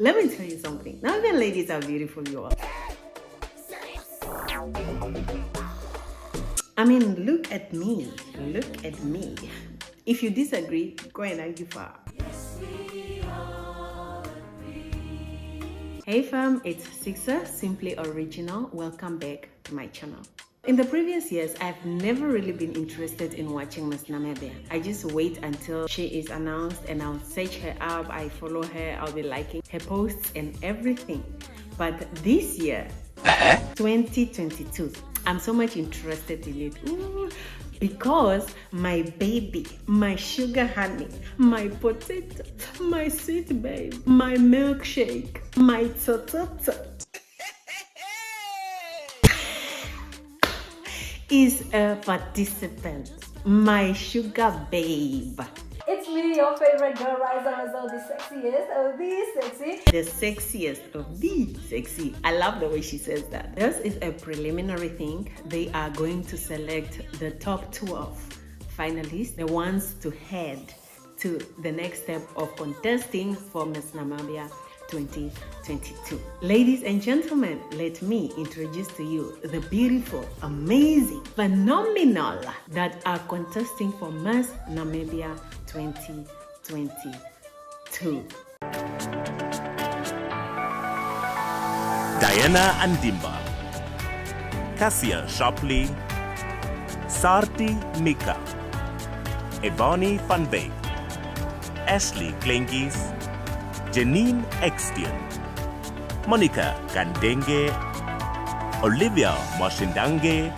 Let me tell you something. Namibian ladies are beautiful, you all. I mean, look at me. Look at me. If you disagree, go and argue far. Hey fam, it's Sixa, Simply Original. Welcome back to my channel. In the previous years, I've never really been interested in watching Miss Namibia. I just wait until she is announced and I'll search her up, I follow her, I'll be liking her posts and everything. But this year, 2022, I'm so much interested in it. Ooh, because my baby, my sugar honey, my potato, my sweet babe, my milkshake, my totota is a participant, my sugar babe. It's me, your favorite girl, Riza Mazel, the sexiest of the sexy. The sexiest of the sexy. I love the way she says that. This is a preliminary thing. They are going to select the top 12 finalists, the ones to head to the next step of contesting for Miss Namibia 2022. Ladies and gentlemen, let me introduce to you the beautiful, amazing, phenomenal that are contesting for Miss Namibia 2022. Diana Andimba, Cassia Shapley, Sarti Mika, Evani Van Beek, Ashley Klengis, Janine Extian, Monica Kandenge, Olivia Moshindange,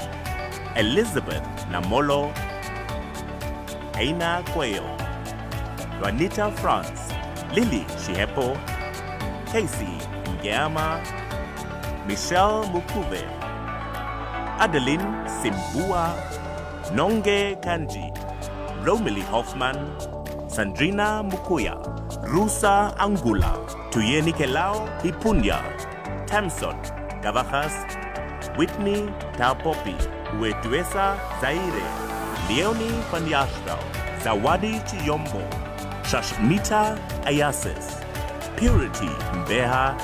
Elizabeth Namolo, Aina Cuello, Juanita France, Lily Shihepo, Casey Ngiama, Michelle Mukuve, Adeline Simbua, Nonge Kanji, Romalie Hoffman, Sandrina Mukuya, Rusa Angula, Tuyeni Kelao Hipunya, Tamson Gavajas, Whitney Tapopi, Uetuesa Zaire, Leonie Panyashville, Zawadi Chiyombo, Shashmita Ayasis, Purity Mbeha,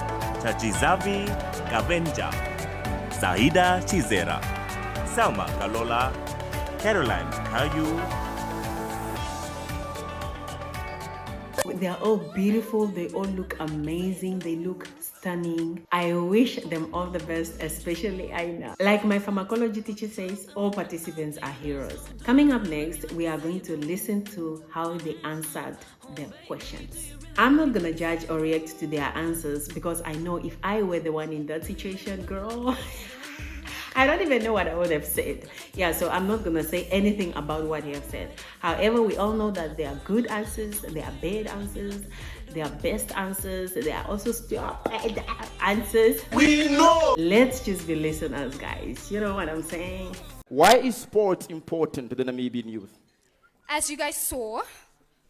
Chachizavi Kavenja, Zahida Chizera, Selma Kalola, Caroline Kayu. They are all beautiful, they all look amazing, they look stunning. I wish them all the best, especially Aina. Like my pharmacology teacher says, all participants are heroes. Coming up next, we are going to listen to how they answered the questions. I'm not gonna judge or react to their answers because I know if I were the one in that situation, girl, I don't even know what I would have said. Yeah, so I'm not gonna say anything about what he have said. However, we all know that there are good answers, there are bad answers, there are best answers, there are also stupid answers. We know! Let's just be listeners, guys. You know what I'm saying? Why is sport important to the Namibian youth? As you guys saw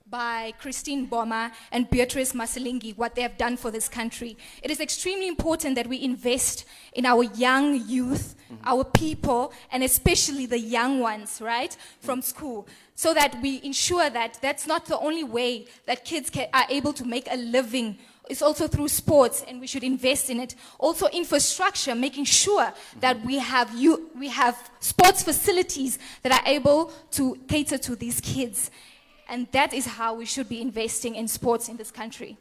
by Christine Boma and Beatrice Maselingi, what they have done for this country, it is extremely important that we invest in our young youth, our people, and especially the young ones, right, from school, so that we ensure that that's not the only way that kids are able to make a living. It's also through sports, and we should invest in it. Also infrastructure, making sure that we have sports facilities that are able to cater to these kids. And that is how we should be investing in sports in this country.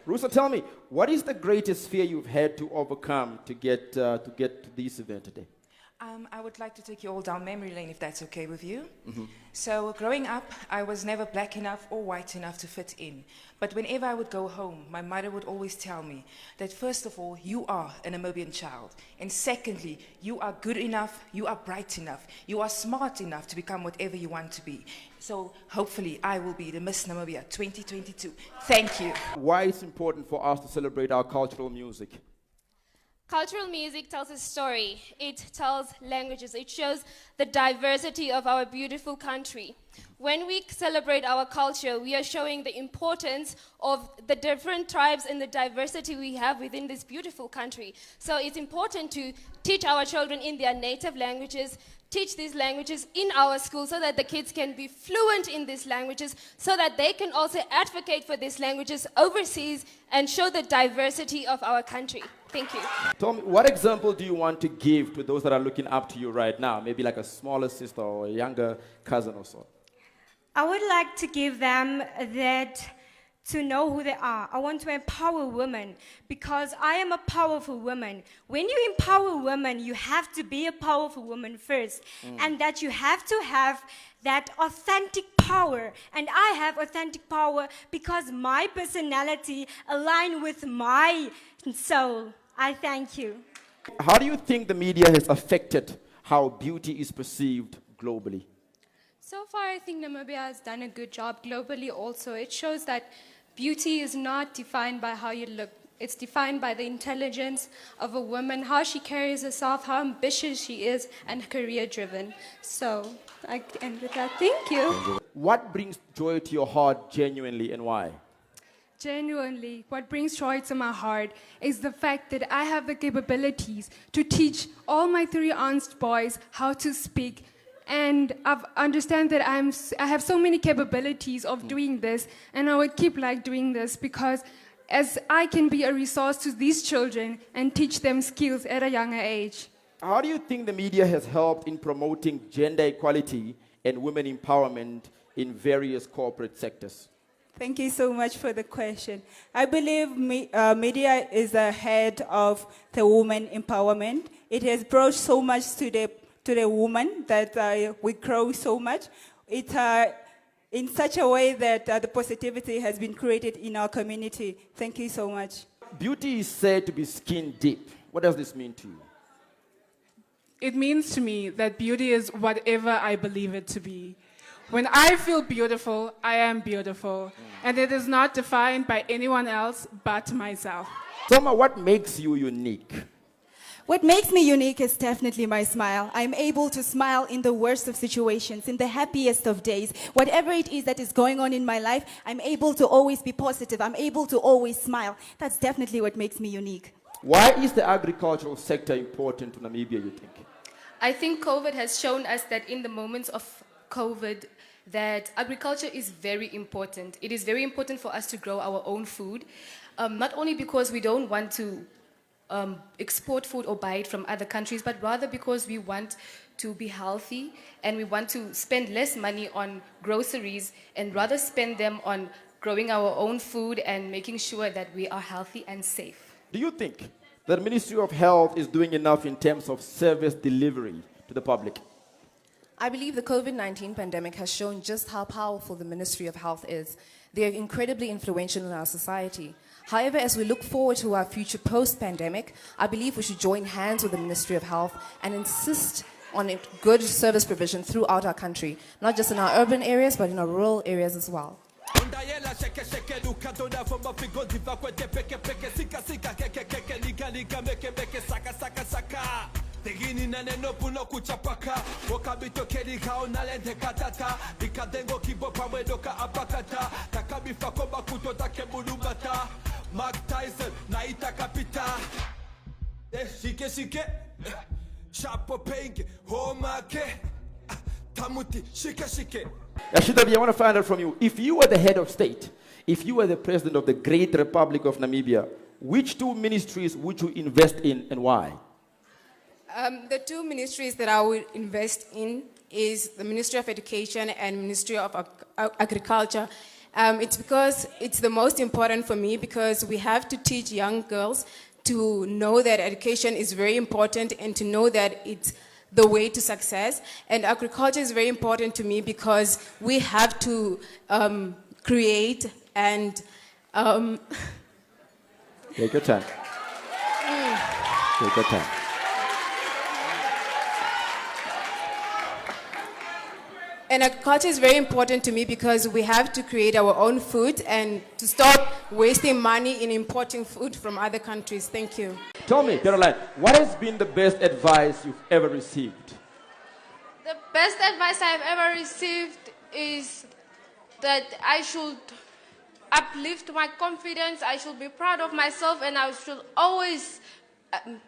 Rusa, tell me, what is the greatest fear you've had to overcome to get to this event today? I would like to take you all down memory lane, if that's okay with you. So growing up, I was never black enough or white enough to fit in. But whenever I would go home, my mother would always tell me that first of all, you are a Namibian child. And secondly, you are good enough, you are bright enough, you are smart enough to become whatever you want to be. So hopefully I will be the Miss Namibia 2022. Thank you. Why it's important for us to celebrate our cultural music? Cultural music tells a story. It tells languages. It shows the diversity of our beautiful country. When we celebrate our culture, we are showing the importance of the different tribes and the diversity we have within this beautiful country. So it's important to teach our children in their native languages, teach these languages in our schools so that the kids can be fluent in these languages, so that they can also advocate for these languages overseas and show the diversity of our country. Thank you. Tell me, what example do you want to give to those that are looking up to you right now? Maybe like a smaller sister or a younger cousin or so. I would like to give them that to know who they are. I want to empower women because I am a powerful woman. When you empower women, you have to be a powerful woman first, and that you have to have that authentic power. And I have authentic power because my personality aligns with my soul. I thank you. How do you think the media has affected how beauty is perceived globally? So far, I think Namibia has done a good job globally also. It shows that beauty is not defined by how you look. It's defined by the intelligence of a woman, how she carries herself, how ambitious she is, and career-driven. So I end with that. Thank you. What brings joy to your heart genuinely and why? Genuinely, what brings joy to my heart is the fact that I have the capabilities to teach all my 3 aunts boys how to speak. And I understand that I have so many capabilities of doing this, and I would keep doing this because as I can be a resource to these children and teach them skills at a younger age. How do you think the media has helped in promoting gender equality and women empowerment in various corporate sectors? Thank you so much for the question. I believe media is ahead of the woman empowerment. It has brought so much to the woman that we grow so much. It in such a way that the positivity has been created in our community. Thank you so much. Beauty is said to be skin deep. What does this mean to you? It means to me that beauty is whatever I believe it to be. When I feel beautiful, I am beautiful. And it is not defined by anyone else but myself. Soma, what makes you unique? What makes me unique is definitely my smile. I'm able to smile in the worst of situations, in the happiest of days. Whatever it is that is going on in my life, I'm able to always be positive. I'm able to always smile. That's definitely what makes me unique. Why is the agricultural sector important to Namibia, you think? I think COVID has shown us that in the moments of COVID, that agriculture is very important. It is very important for us to grow our own food, not only because we don't want to export food or buy it from other countries, but rather because we want to be healthy and we want to spend less money on groceries and rather spend them on growing our own food and making sure that we are healthy and safe. Do you think that the Ministry of Health is doing enough in terms of service delivery to the public? I believe the COVID-19 pandemic has shown just how powerful the Ministry of Health is. They are incredibly influential in our society. However, as we look forward to our future post-pandemic, I believe we should join hands with the Ministry of Health and insist on a good service provision throughout our country, not just in our urban areas, but in our rural areas as well. Tegini na neno puno kuchapaka Wakabito keri kao nalente katata Ikadengo kibo pamwedoka apakata Takabifa koba kutota kebulubata Mark Tyson na itakapita Shike shike Shapo penge Homa ke Tamuti shike shike Ashitabi, I want to find out from you. If you were the head of state, if you were the president of the great Republic of Namibia, which 2 ministries would you invest in and why? The 2 ministries that I would invest in is the Ministry of Education and Ministry of Agriculture. It's because it's the most important for me because we have to teach young girls to know that education is very important and to know that it's the way to success. And agriculture is very important to me because we have to create and... Take your time. Take your time. And agriculture is very important to me because we have to create our own food and to stop wasting money in importing food from other countries. Thank you. Tell me, Caroline, what has been the best advice you've ever received? The best advice I've ever received is that I should uplift my confidence, I should be proud of myself, and I should always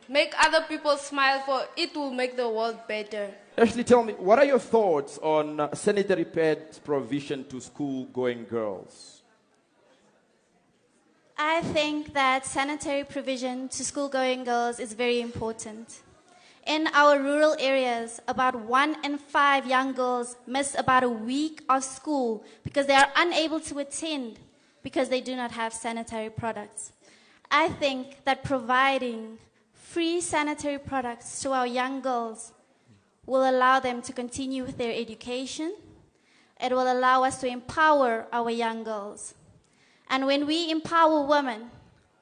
make other people smile, for it will make the world better. Ashley, tell me, what are your thoughts on sanitary pads provision to school-going girls? I think that sanitary provision to school-going girls is very important. In our rural areas, about 1 in 5 young girls miss about a week of school because they are unable to attend because they do not have sanitary products. I think that providing free sanitary products to our young girls will allow them to continue with their education. It will allow us to empower our young girls. And when we empower women,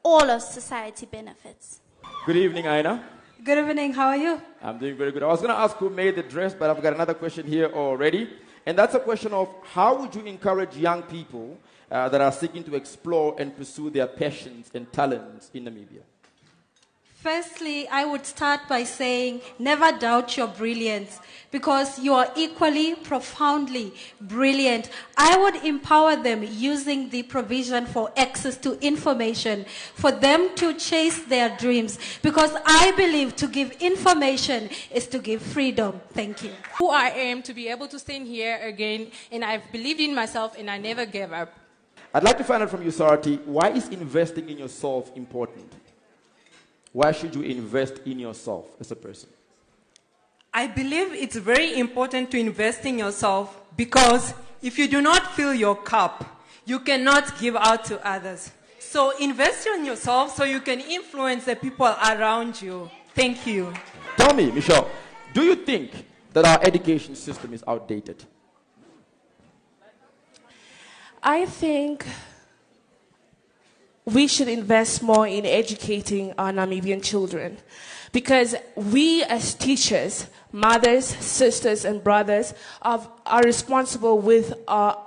all of society benefits. Good evening, Aina. Good evening, how are you? I'm doing very good. I was going to ask who made the dress, but I've got another question here already. And that's a question of how would you encourage young people that are seeking to explore and pursue their passions and talents in Namibia? Firstly, I would start by saying never doubt your brilliance because you are equally, profoundly brilliant. I would empower them using the provision for access to information for them to chase their dreams because I believe to give information is to give freedom. Thank you. Who I am to be able to stand here again, and I've believed in myself and I never gave up. I'd like to find out from you, Sarati, why is investing in yourself important? Why should you invest in yourself as a person? I believe it's very important to invest in yourself because if you do not fill your cup, you cannot give out to others. So invest in yourself so you can influence the people around you. Thank you. Tell me, Michelle, do you think that our education system is outdated? I think we should invest more in educating our Namibian children because we as teachers, mothers, sisters, and brothers are responsible with our,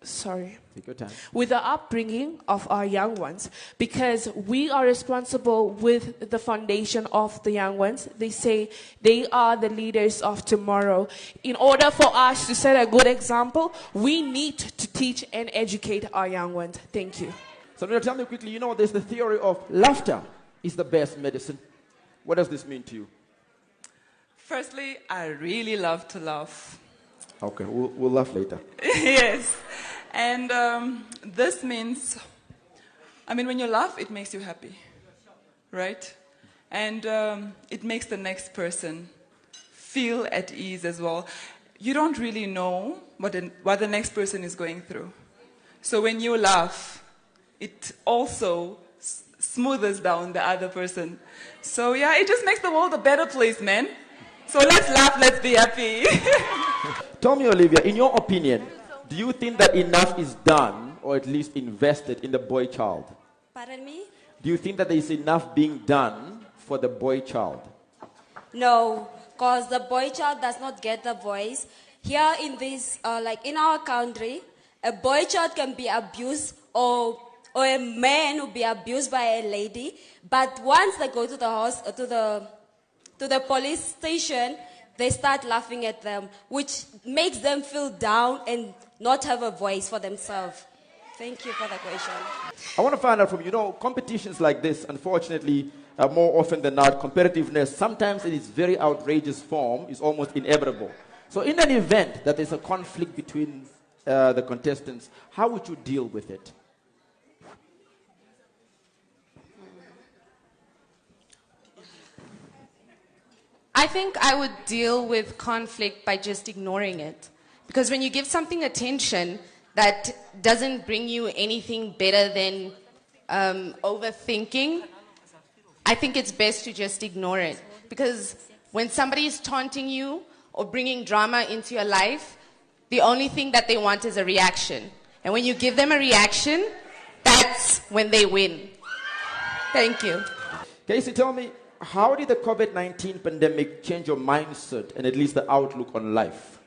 Take your time. with the upbringing of our young ones because we are responsible with the foundation of the young ones. They say they are the leaders of tomorrow. In order for us to set a good example, we need to teach and educate our young ones. Thank you. So now tell me quickly, there's the theory of laughter is the best medicine. What does this mean to you? Firstly, I really love to laugh. Okay, we'll laugh later. Yes. And this means, when you laugh, it makes you happy, right? And it makes the next person feel at ease as well. You don't really know what the next person is going through. So when you laugh, it also smooths down the other person. So yeah, it just makes the world a better place, man. So let's laugh, let's be happy. Tell me, Olivia, in your opinion, do you think that enough is done, or at least invested, in the boy child? Pardon me? Do you think that there is enough being done for the boy child? No, because the boy child does not get the voice. Here in this, in our country, a boy child can be abused or a man will be abused by a lady, but once they go to the police station, they start laughing at them, which makes them feel down and not have a voice for themselves. Thank you for the question. I want to find out from you, competitions like this, unfortunately, more often than not, competitiveness, sometimes in its very outrageous form, is almost inevitable. So in an event that there's a conflict between the contestants, how would you deal with it? I think I would deal with conflict by just ignoring it. Because when you give something attention that doesn't bring you anything better than overthinking, I think it's best to just ignore it. Because when somebody is taunting you or bringing drama into your life, the only thing that they want is a reaction. And when you give them a reaction, that's when they win. Thank you. Casey, tell me, how did the COVID-19 pandemic change your mindset and at least the outlook on life?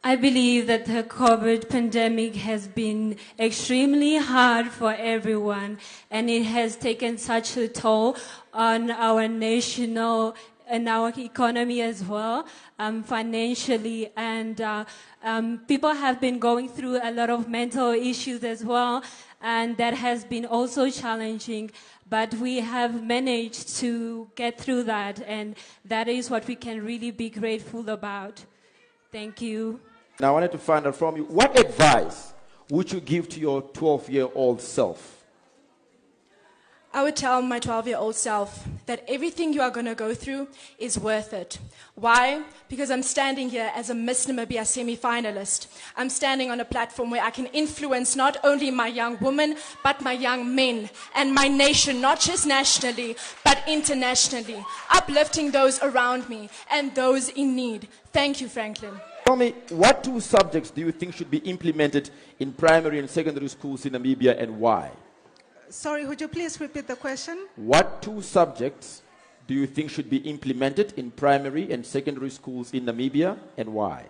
I believe that the COVID pandemic has been extremely hard for everyone, and it has taken such a toll on our national and our economy as well, financially, and people have been going through a lot of mental issues as well, and that has been also challenging. But we have managed to get through that, and that is what we can really be grateful about. Thank you. Now, I wanted to find out from you, what advice would you give to your 12-year-old self? I would tell my 12-year-old self that everything you are going to go through is worth it. Why? Because I'm standing here as a Miss Namibia semi-finalist. I'm standing on a platform where I can influence not only my young women, but my young men and my nation, not just nationally, but internationally, uplifting those around me and those in need. Thank you, Franklin. Tell me, what 2 subjects do you think should be implemented in primary and secondary schools in Namibia, and why? Sorry, would you please repeat the question? What 2 subjects do you think should be implemented in primary and secondary schools in Namibia, and why?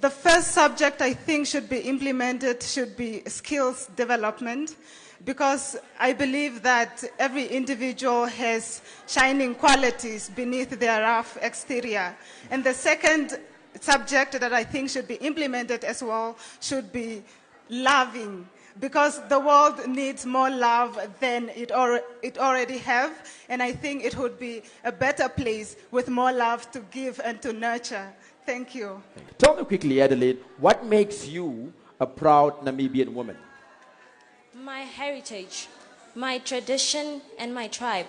The first subject I think should be implemented should be skills development, because I believe that every individual has shining qualities beneath their rough exterior. And the second subject that I think should be implemented as well should be loving, because the world needs more love than it already have, and I think it would be a better place with more love to give and to nurture. Thank you. Tell me quickly, Adelaide, what makes you a proud Namibian woman? My heritage, my tradition, and my tribe.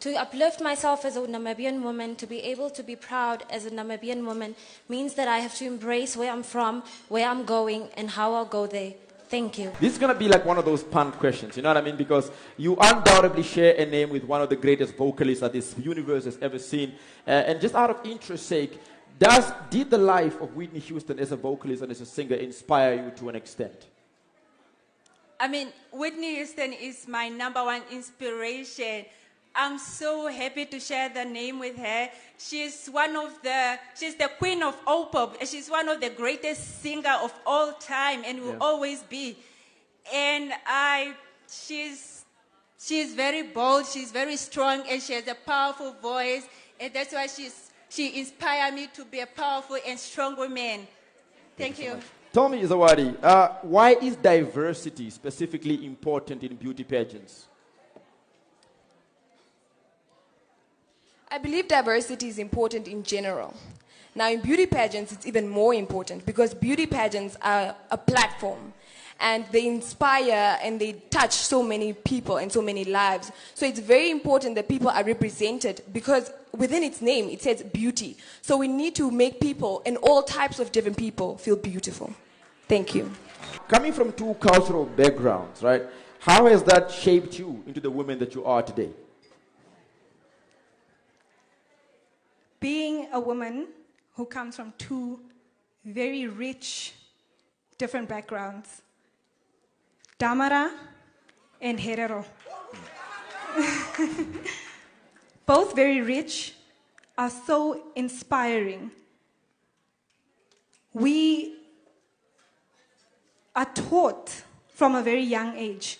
To uplift myself as a Namibian woman, to be able to be proud as a Namibian woman, means that I have to embrace where I'm from, where I'm going, and how I'll go there. Thank you. This is going to be like one of those pun questions, you know what I mean? Because you undoubtedly share a name with one of the greatest vocalists that this universe has ever seen. And just out of interest's sake, did the life of Whitney Houston as a vocalist and as a singer inspire you to an extent? I mean, Whitney Houston is my #1 inspiration. I'm so happy to share the name with her. She's the queen of all pop. She's one of the greatest singers of all time and will always be. And she's very bold, she's very strong, and she has a powerful voice. And that's why she inspired me to be a powerful and strong woman. Thank you. Tell me, Zawadi, why is diversity specifically important in beauty pageants? I believe diversity is important in general. Now, in beauty pageants, it's even more important because beauty pageants are a platform and they inspire and they touch so many people and so many lives. So it's very important that people are represented because within its name, it says beauty. So we need to make people and all types of different people feel beautiful. Thank you. Coming from 2 cultural backgrounds, right? How has that shaped you into the woman that you are today? Being a woman who comes from 2 very rich, different backgrounds, Damara and Herero. Both very rich, are so inspiring. We are taught from a very young age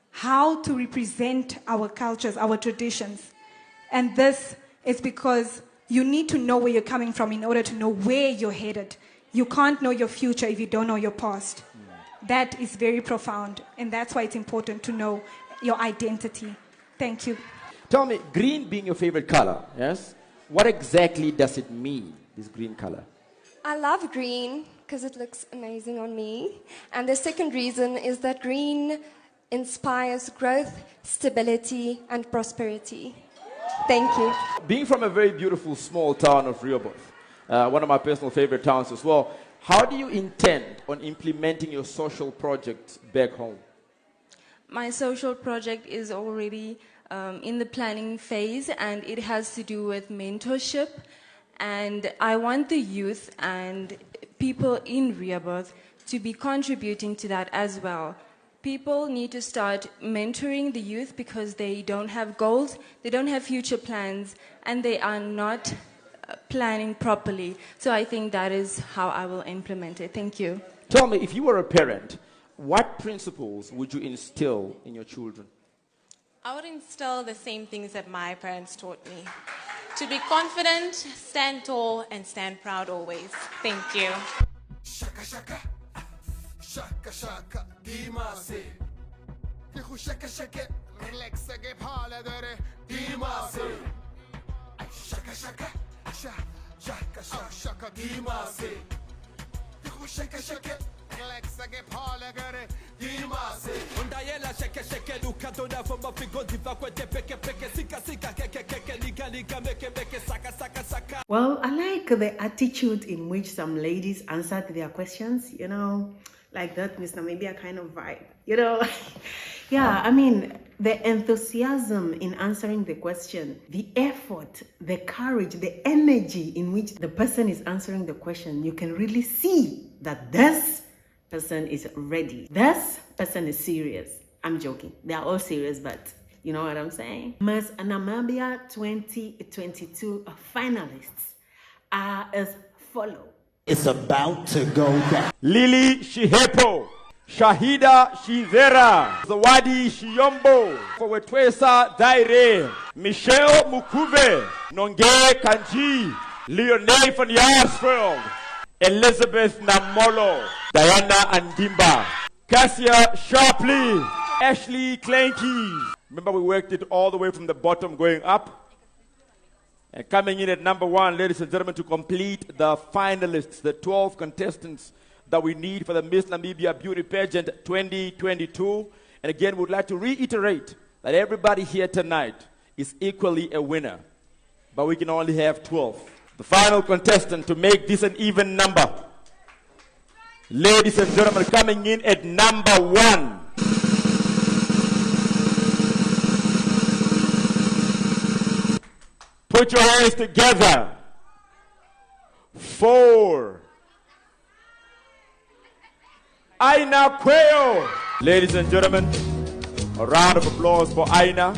how to represent our cultures, our traditions. And this is because you need to know where you're coming from in order to know where you're headed. You can't know your future if you don't know your past. That is very profound, and that's why it's important to know your identity. Thank you. Tell me, green being your favorite color, yes? What exactly does it mean, this green color? I love green because it looks amazing on me. And the second reason is that green inspires growth, stability, and prosperity. Thank you. Being from a very beautiful small town of Rehoboth, one of my personal favorite towns as well, how do you intend on implementing your social project back home? My social project is already in the planning phase, and it has to do with mentorship. And I want the youth and people in Rehoboth to be contributing to that as well. People need to start mentoring the youth because they don't have goals, they don't have future plans, and they are not planning properly. So I think that is how I will implement it. Thank you. Tell me, if you were a parent, what principles would you instill in your children? I would instill the same things that my parents taught me. To be confident, stand tall, and stand proud always. Thank you. Shaka shaka, shaka shaka, dimase. Dijo shaka shaka, relax again, holiday, dimase. Shaka shaka, shaka shaka, dimase. Dijo shaka shaka, relax again, holiday, dimase. Undayela shaka shaka, luka dona foma figo diva kwete peke peke sika sika keke keke liga liga meke meke saka saka saka. Well, I like the attitude in which some ladies answered their questions, you know, like that Miss Namibia kind of vibe, you know. Yeah, I mean, the enthusiasm in answering the question, the effort, the courage, the energy in which the person is answering the question, you can really see that this person is ready. This person is serious. I'm joking. They are all serious, but you know what I'm saying? Miss Namibia 2022 finalists are as follow. It's about to go down. Lily Shihepo, Shahida Shivera, Zawadi Shiyombo, Fowetwesa Daire, Michelle Mukuve, Nonge Kanji, Leonie van Jaarsveld, Elizabeth Namolo, Diana Andimba, Cassia Sharpley, Ashley Clanky. Remember, we worked it all the way from the bottom going up. And coming in at number 1, ladies and gentlemen, to complete the finalists, the 12 contestants that we need for the Miss Namibia Beauty Pageant 2022. And again, we would like to reiterate that everybody here tonight is equally a winner, but we can only have 12. The final contestant to make this an even number, ladies and gentlemen, coming in at number 1. Put your hands together. 4. Aina Quayo. Ladies and gentlemen, a round of applause for Aina.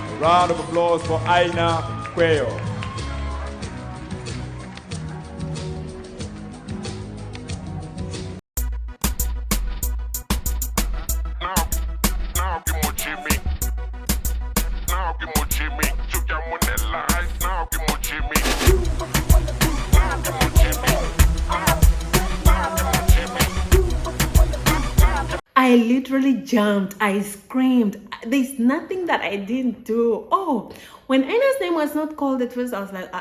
A round of applause for Aina Quayo. I literally jumped, I screamed. There's nothing that I didn't do. Oh, when Aina's name was not called at first, I was like,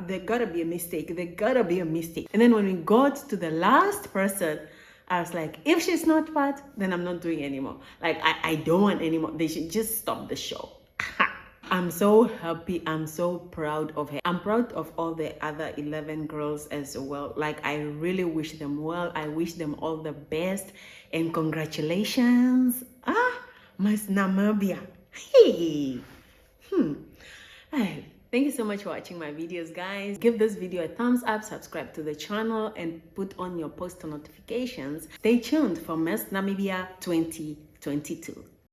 there gotta be a mistake. There gotta be a mistake. And then when we got to the last person, I was like, if she's not part, then I'm not doing anymore. Like, I don't want anymore. They should just stop the show. I'm so happy. I'm so proud of her. I'm proud of all the other 11 girls as well. Like, I really wish them well. I wish them all the best. And congratulations. Miss Namibia. Hey. Thank you so much for watching my videos, guys. Give this video a thumbs up, subscribe to the channel, and put on your post notifications. Stay tuned for Miss Namibia 2022.